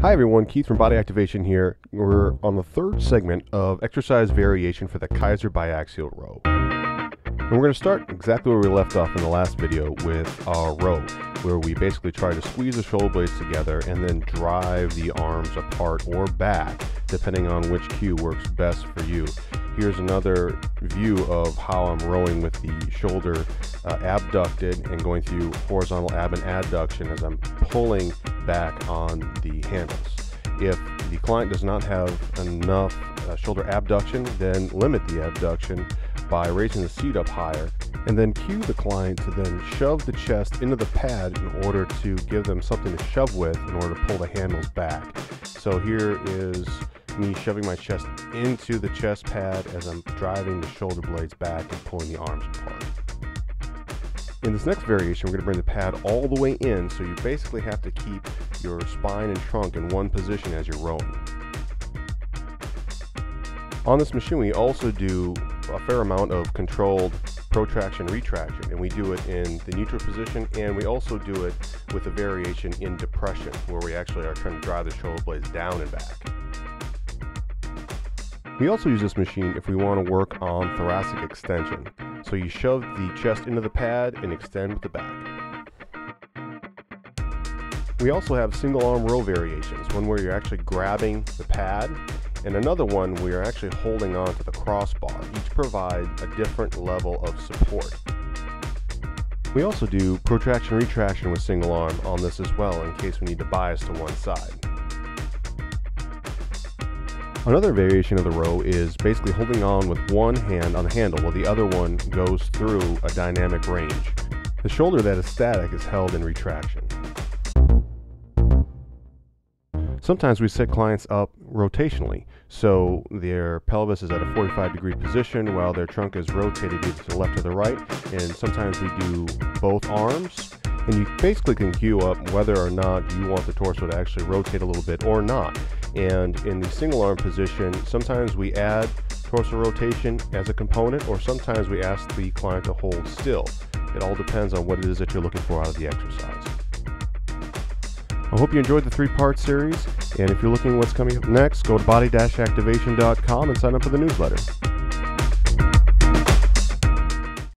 Hi everyone, Keith from Body Activation here. We're on the third segment of exercise variation for the Keiser Biaxial row. And we're going to start exactly where we left off in the last video with our row, where we basically try to squeeze the shoulder blades together and then drive the arms apart or back, depending on which cue works best for you. Here's another view of how I'm rowing with the shoulder abducted and going through horizontal ab and adduction as I'm pulling back on the handles. If the client does not have enough shoulder abduction, then limit the abduction by raising the seat up higher, and then cue the client to then shove the chest into the pad in order to give them something to shove with in order to pull the handles back. So here is me shoving my chest into the chest pad as I'm driving the shoulder blades back and pulling the arms apart. In this next variation, we're going to bring the pad all the way in, so you basically have to keep your spine and trunk in one position as you're rowing. On this machine, we also do a fair amount of controlled protraction-retraction, and we do it in the neutral position, and we also do it with a variation in depression, where we actually are trying to drive the shoulder blades down and back. We also use this machine if we want to work on thoracic extension. So you shove the chest into the pad and extend with the back. We also have single arm row variations, one where you're actually grabbing the pad, and another one where you're actually holding on to the crossbar. Each provide a different level of support. We also do protraction-retraction with single arm on this as well, in case we need to bias to one side. Another variation of the row is basically holding on with one hand on the handle while the other one goes through a dynamic range. The shoulder that is static is held in retraction. Sometimes we set clients up rotationally, so their pelvis is at a 45-degree position while their trunk is rotated either to the left or the right, and sometimes we do both arms, and you basically can cue up whether or not you want the torso to actually rotate a little bit or not. And in the single arm position, sometimes we add torso rotation as a component, or sometimes we ask the client to hold still. It all depends on what it is that you're looking for out of the exercise. I hope you enjoyed the three-part series, and if you're looking at what's coming up next, go to body-activation.com and sign up for the newsletter.